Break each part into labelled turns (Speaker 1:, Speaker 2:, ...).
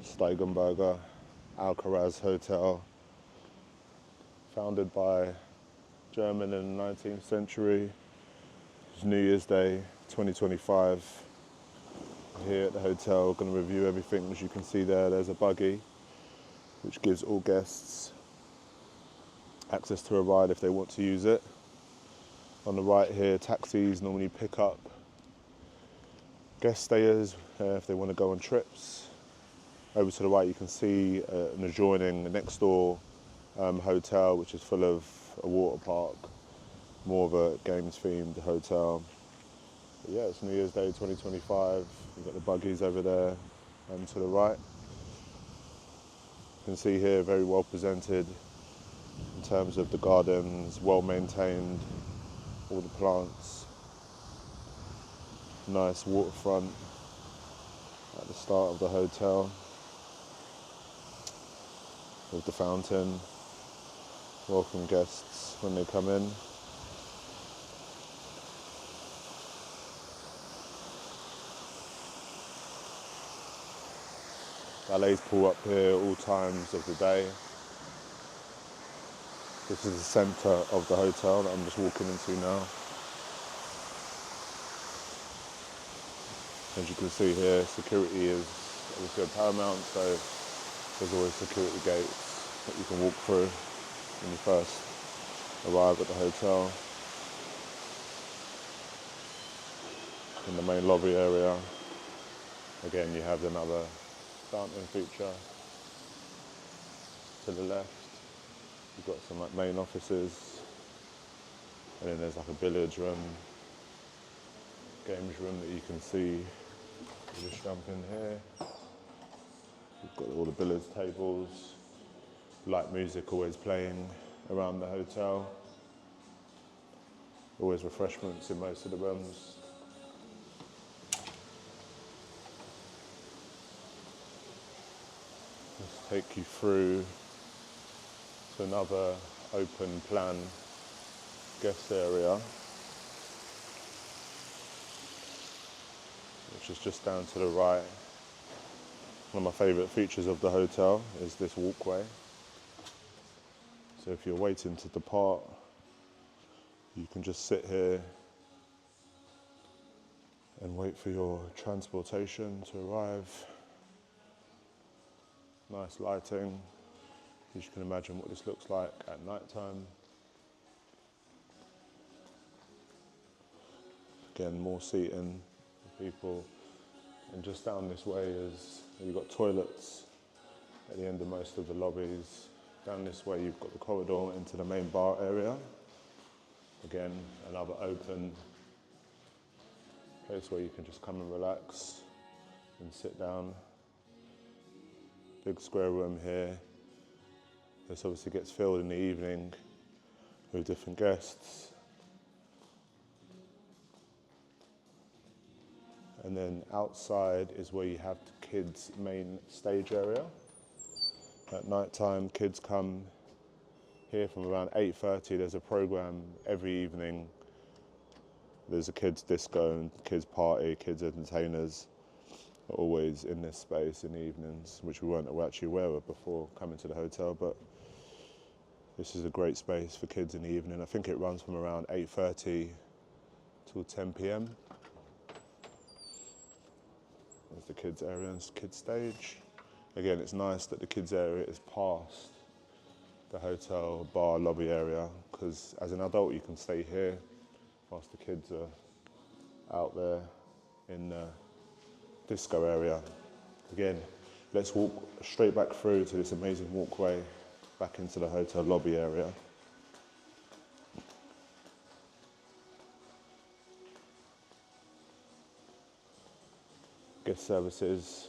Speaker 1: Steigenberger Alcazar Hotel, founded by German in the 19th century. It's New Year's Day 2025. Here at the hotel, going to review everything. As you can see there, there's a buggy which gives all guests access to a ride if they want to use it. On the right here, taxis normally pick up guest stayers if they want to go on trips. Over to the right you can see an adjoining next door hotel which is full of a water park, more of a games themed hotel. But yeah, it's New Year's Day 2025. You've got the buggies over there and to the right. You can see here very well presented in terms of the gardens, well maintained, all the plants. Nice waterfront at the start of the hotel with the fountain. Welcome guests when they come in. Valets pull up here all times of the day. This is the centre of the hotel that I'm just walking into now. As you can see here, security is obviously paramount, so there's always security gates that you can walk through when you first arrive at the hotel. In the main lobby area, again you have another fountain feature. To the left, you've got some like main offices, and then there's like a billiards room, games room that you can see. You just jump in here. You've got all the billiards tables, light music always playing around the hotel. Always refreshments in most of the rooms. Let's take you through to another open plan guest area, which is just down to the right. One of my favourite features of the hotel is this walkway. So if you're waiting to depart, you can just sit here and wait for your transportation to arrive. Nice lighting. You can imagine what this looks like at night time. Again, more seating for people. And just down this way is, you've got toilets at the end of most of the lobbies. Down this way you've got the corridor into the main bar area. Again, another open place where you can just come and relax and sit down. Big square room here. This obviously gets filled in the evening with different guests. And then outside is where you have the kids' main stage area. At night time, kids come here from around 8:30. There's a program every evening. There's a kids' disco and kids' party, kids' entertainers are always in this space in the evenings, which we weren't actually aware of before coming to the hotel, but this is a great space for kids in the evening. I think it runs from around 8:30 till 10 p.m. There's the kids area and kids stage. Again, it's nice that the kids area is past the hotel bar lobby area, because as an adult you can stay here whilst the kids are out there in the disco area. Again, let's walk straight back through to this amazing walkway back into the hotel lobby area. Guest services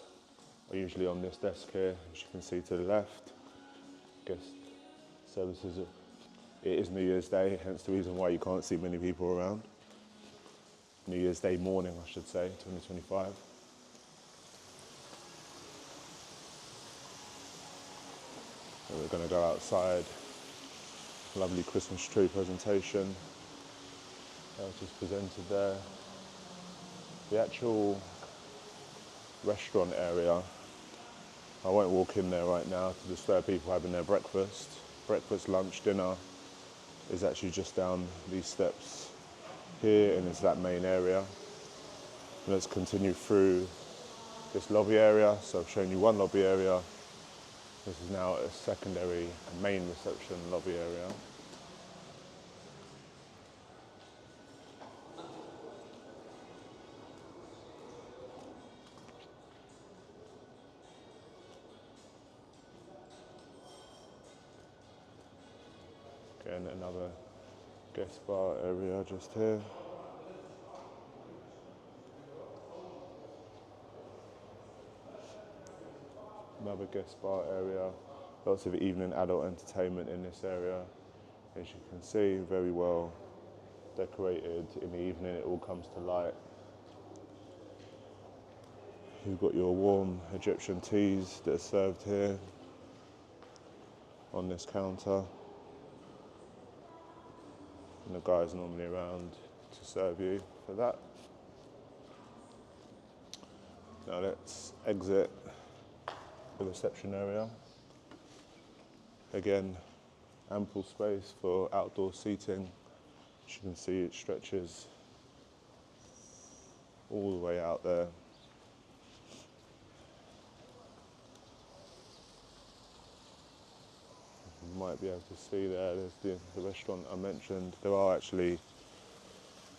Speaker 1: are usually on this desk here, as you can see to the left. Guest services, it is New Year's Day, hence the reason why you can't see many people around. New Year's Day morning, I should say, 2025. And we're going to go outside. Lovely Christmas tree presentation that was just presented there. The actual restaurant area I won't walk in there right now to disturb people having their breakfast. Breakfast, lunch, dinner is actually just down these steps here, and it's that main area. And let's continue through this lobby area. So I've shown you one lobby area. This is now a secondary main reception lobby area. Again, another guest bar area just here. Another guest bar area. Lots of evening adult entertainment in this area. As you can see, very well decorated. In the evening it all comes to light. You've got your warm Egyptian teas that are served here on this counter. And the guys normally around to serve you for that. Now let's exit the reception area. Again, ample space for outdoor seating. As you can see, it stretches all the way out there. You might be able to see there's the restaurant I mentioned. There are actually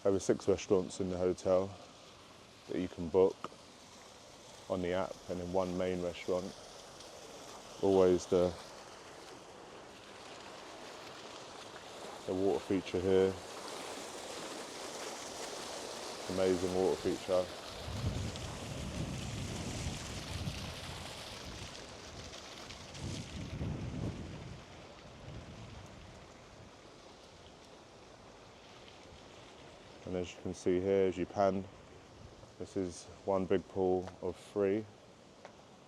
Speaker 1: over 6 restaurants in the hotel that you can book on the app, and in one main restaurant. Always the water feature here. Amazing water feature. And as you can see here, as you pan, this is one big pool of 3.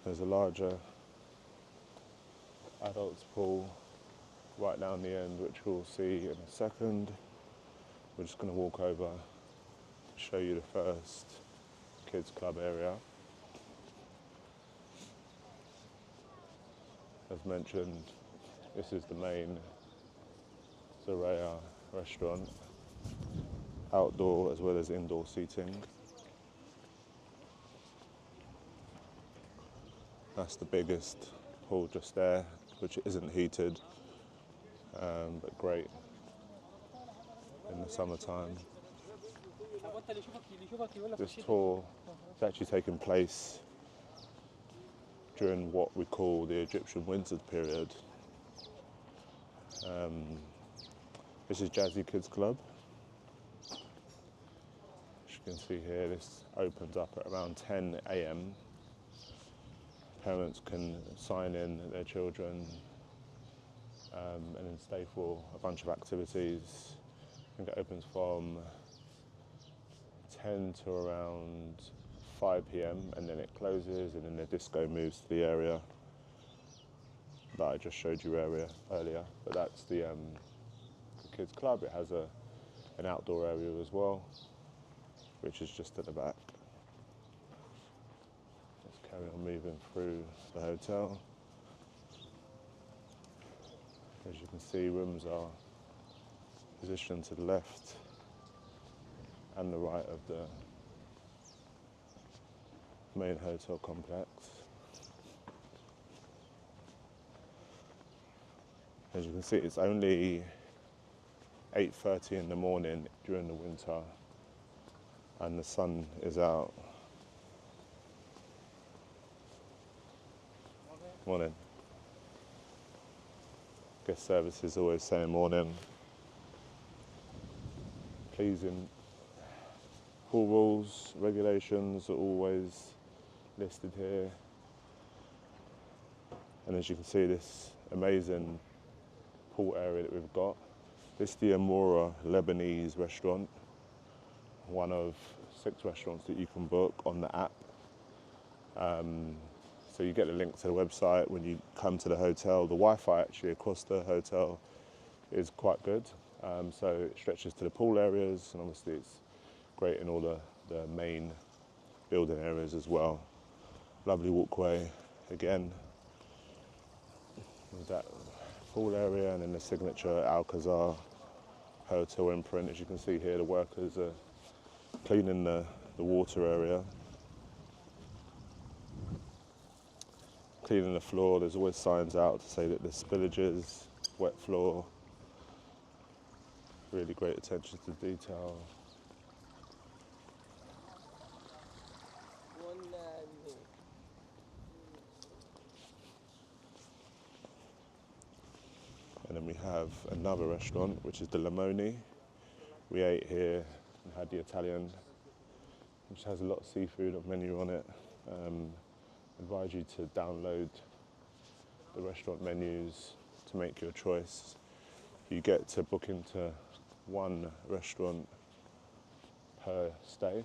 Speaker 1: There's a larger adults pool right down the end, which we'll see in a second. We're just going to walk over to show you the first kids club area. As mentioned, this is the main Zaraya restaurant, outdoor as well as indoor seating. That's the biggest pool just there, which isn't heated, but great in the summertime. This tour is actually taking place during what we call the Egyptian winter period. This is Jazzy Kids Club. As you can see here, this opens up at around 10 a.m. Parents can sign in their children and then stay for a bunch of activities. I think it opens from 10 to around 5 p.m. and then it closes, and then the disco moves to the area that I just showed you earlier. But that's the kids club. It has an outdoor area as well, which is just at the back. Let's carry on moving through the hotel. As you can see, rooms are positioned to the left and the right of the main hotel complex. As you can see, it's only 8:30 in the morning during the winter and the sun is out. Morning. Guest services always saying morning. Pleasing. Pool rules, regulations are always listed here. And as you can see, this amazing pool area that we've got. This is the Amora Lebanese restaurant, one of 6 restaurants that you can book on the app. So you get a link to the website when you come to the hotel. The Wi-Fi actually across the hotel is quite good. So it stretches to the pool areas, and obviously it's great in all the main building areas as well. Lovely walkway again. with that pool area, and then the signature Alcazar hotel imprint. As you can see here, the workers are cleaning the water area, cleaning the floor. There's always signs out to say that there's spillages, wet floor. Really great attention to detail. And then we have another restaurant, which is the Limoni. We ate here and had the Italian, which has a lot of seafood menu on it. Advise you to download the restaurant menus to make your choice. You get to book into one restaurant per stay.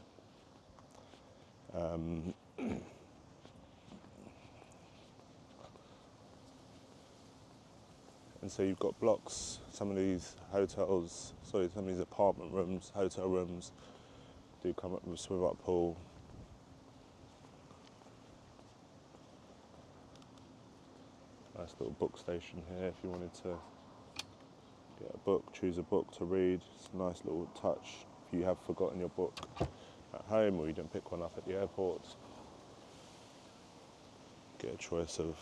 Speaker 1: And so you've got blocks. Some of these apartment rooms, hotel rooms, do come up with a swim-up pool. Nice little book station here if you wanted to get a book, choose a book to read. It's a nice little touch if you have forgotten your book at home or you didn't pick one up at the airport. Get a choice of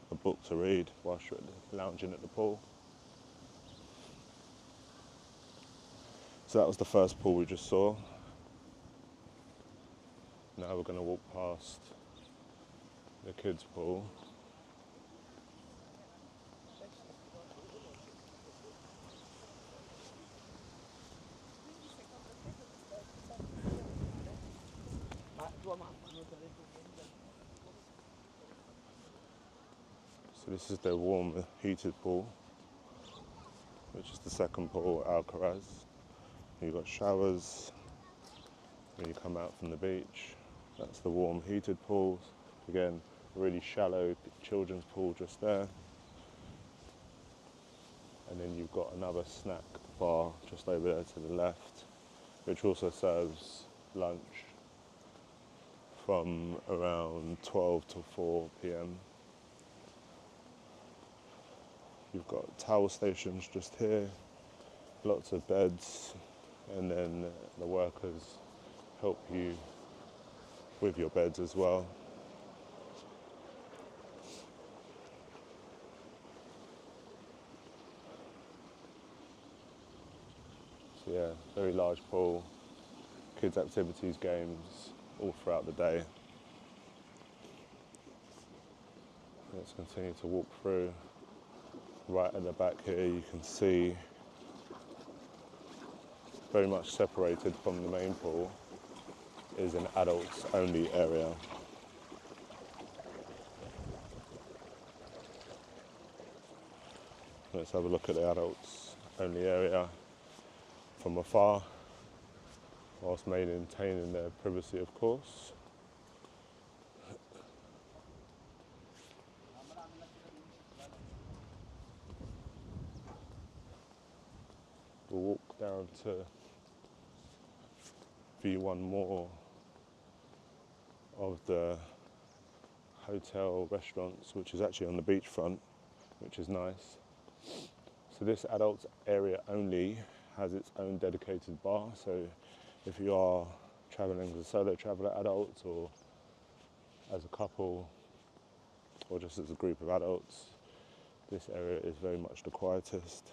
Speaker 1: a book to read whilst you're lounging at the pool. So that was the first pool we just saw. Now we're going to walk past the kids' pool. So this is the warm heated pool, which is the second pool, Alcaraz. You've got showers when you come out from the beach. That's the warm heated pool. Again, really shallow children's pool just there. And then you've got another snack bar just over there to the left, which also serves lunch from around 12 to 4 p.m. You've got towel stations just here, lots of beds, and then the workers help you with your beds as well. So yeah, very large pool, kids' activities, games, all throughout the day. Let's continue to walk through. Right at the back here you can see, very much separated from the main pool, is an adults only area. Let's have a look at the adults only area from afar, whilst maintaining their privacy, of course. We'll walk down to view one more of the hotel restaurants, which is actually on the beachfront, which is nice. So this adults area only has its own dedicated bar. So if you are traveling as a solo traveler adult, or as a couple, or just as a group of adults, this area is very much the quietest,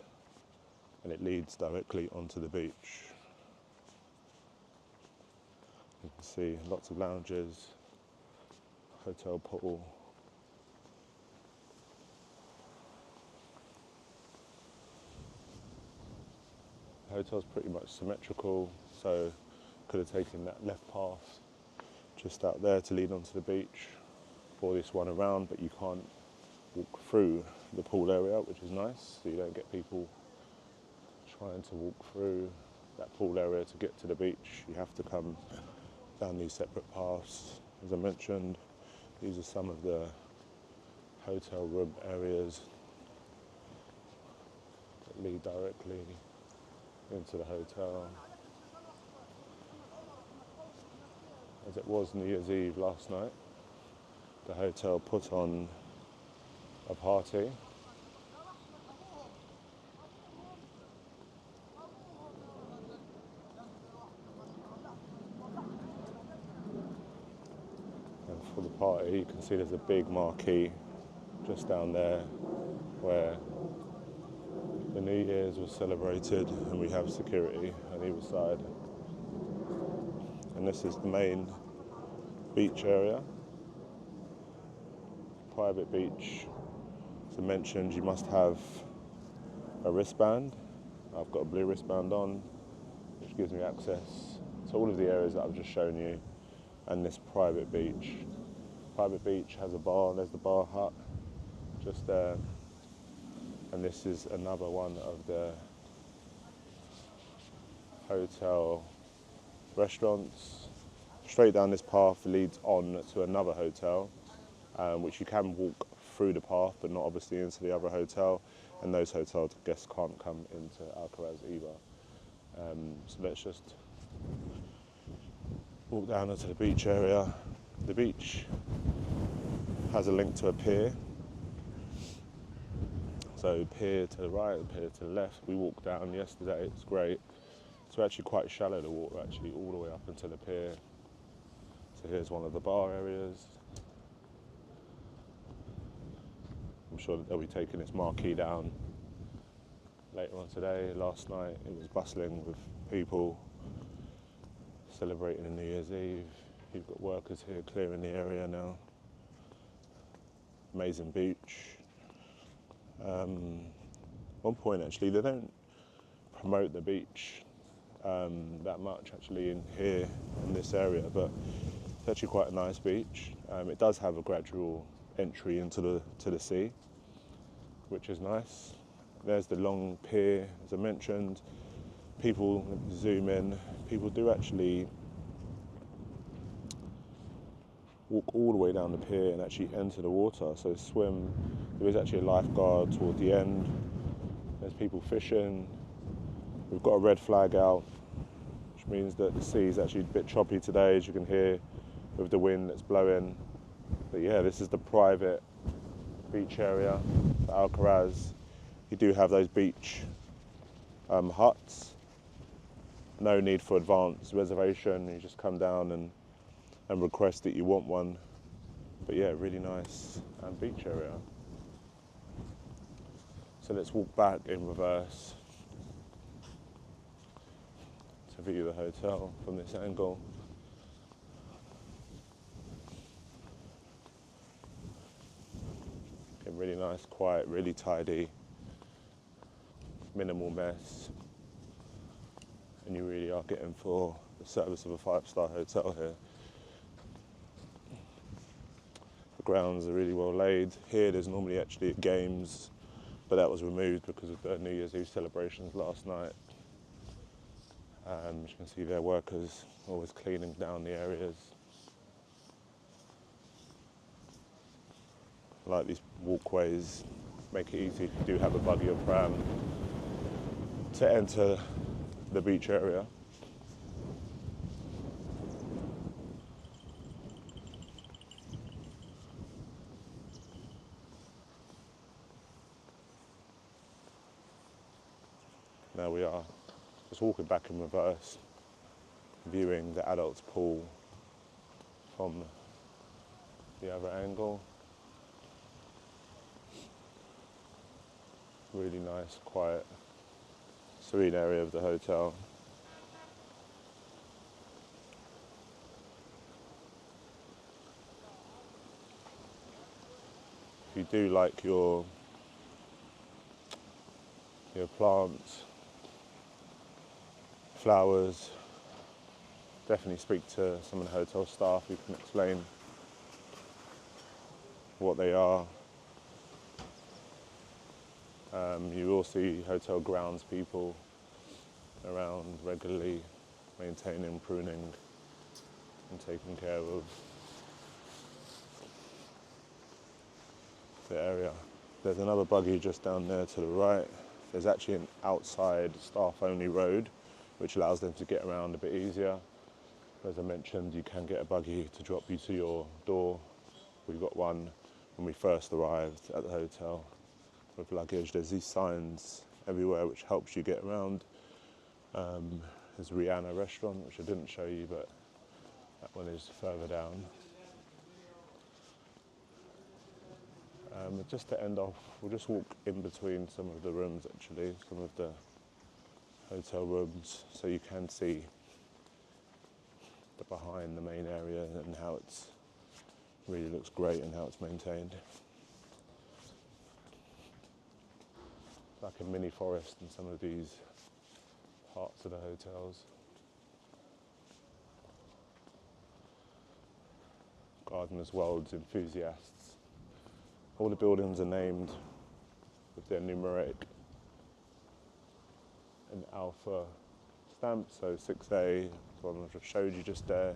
Speaker 1: and it leads directly onto the beach. You can see lots of lounges, hotel pool. The hotel's pretty much symmetrical, so could have taken that left path just out there to lead onto the beach, or this one around, but you can't walk through the pool area, which is nice, so you don't get people trying to walk through that pool area to get to the beach. You have to come down these separate paths. As I mentioned, these are some of the hotel room areas that lead directly into the hotel. As it was New Year's Eve last night, the hotel put on a party for the party. You can see there's a big marquee just down there where the New Year's was celebrated, and we have security on either side. And this is the main beach area, private beach. As I mentioned, you must have a wristband. I've got a blue wristband on, which gives me access to all of the areas that I've just shown you, and this private beach. Private beach has a bar. There's the bar hut just there, and this is another one of the hotel restaurants. Straight down this path leads on to another hotel, which you can walk through the path, but not obviously into the other hotel, and those hotel guests can't come into Alcazar either. So let's just walk down into the beach area. The beach has a link to a pier. So pier to the right, pier to the left. We walked down yesterday, it's great. It's actually quite shallow, the water actually, all the way up into the pier. So here's one of the bar areas. I'm sure that they'll be taking this marquee down later on today. Last night it was bustling with people celebrating New Year's Eve. You've got workers here clearing the area now. Amazing beach. One point actually, they don't promote the beach that much actually in here in this area, but it's actually quite a nice beach. It does have a gradual entry into the sea, which is nice. There's the long pier, as I mentioned. People zoom in. People do actually walk all the way down the pier and actually enter the water. So swim. There is actually a lifeguard toward the end. There's people fishing. We've got a red flag out, which means that the sea is actually a bit choppy today, as you can hear with the wind that's blowing. But yeah, this is the private beach area for Alcazar. You do have those beach huts. No need for advance reservation. You just come down and request that you want one. But yeah, really nice beach area. So let's walk back in reverse to view the hotel from this angle. Getting really nice, quiet, really tidy, minimal mess. And you really are getting for the service of a 5-star hotel here. The grounds are really well laid. Here there's normally actually games, but that was removed because of the New Year's Eve celebrations last night. As you can see, their workers always cleaning down the areas. I like these walkways, make it easy if you do have a buggy or pram to enter the beach area. Now we are just walking back in reverse, viewing the adults pool from the other angle. Really nice, quiet, serene area of the hotel. If you do like your plants, flowers, definitely speak to some of the hotel staff who can explain what they are. You will see hotel grounds people around regularly, maintaining, pruning and taking care of the area. There's another buggy just down there to the right. There's actually an outside staff-only road which allows them to get around a bit easier. As I mentioned, you can get a buggy to drop you to your door. We got one when we first arrived at the hotel with luggage. There's these signs everywhere which helps you get around. There's Rihanna restaurant, which I didn't show you, but that one is further down. Just to end off, we'll just walk in between some of the rooms actually, some of the hotel rooms, so you can see the behind the main area and how it's really looks great and how it's maintained. It's like a mini forest in some of these parts of the hotels. Gardeners World's enthusiasts. All the buildings are named with their numeric and alpha stamp, so 6A, the one I just showed you just there,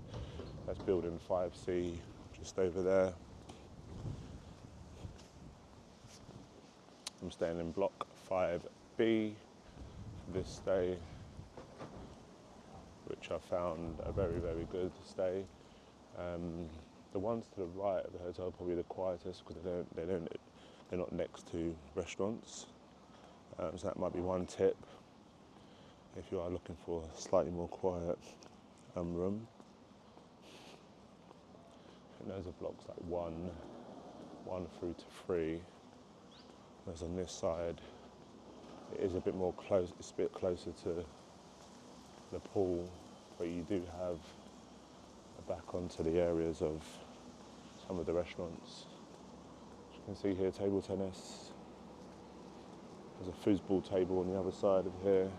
Speaker 1: that's building 5C, just over there. I'm staying in block 5B for this stay, which I found a very, very good stay. The ones to the right of the hotel are probably the quietest because they're not next to restaurants. So that might be one tip if you are looking for a slightly more quiet room. I think those are blocks like 1 through to 3. Whereas on this side, it is a bit more close. It's a bit closer to the pool, but you do have back onto the areas of some of the restaurants. As you can see here, table tennis. There's a foosball table on the other side of here.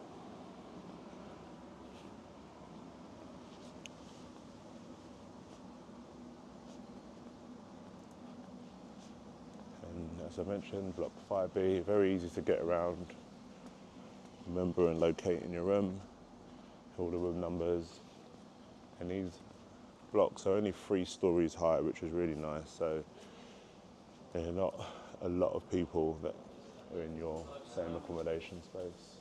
Speaker 1: And as I mentioned, block 5B, very easy to get around. Remember and locating your room, all the room numbers, and these blocks are only 3 stories high, which is really nice, so there are not a lot of people that are in your same accommodation space.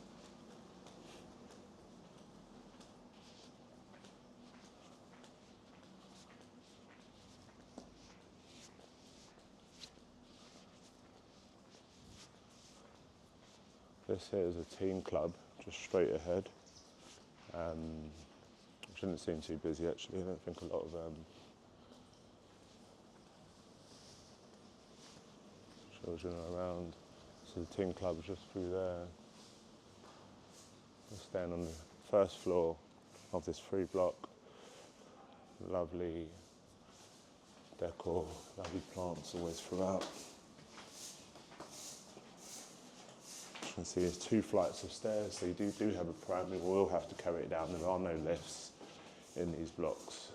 Speaker 1: This here is a teen club, just straight ahead. Shouldn't seem too busy actually. I don't think a lot of children are around. So the teen club is just through there. We're staying on the first floor of this 3 block. Lovely decor, lovely plants always throughout. As you can see, there's 2 flights of stairs, so you do have a pram. We will have to carry it down. There are no lifts in these blocks.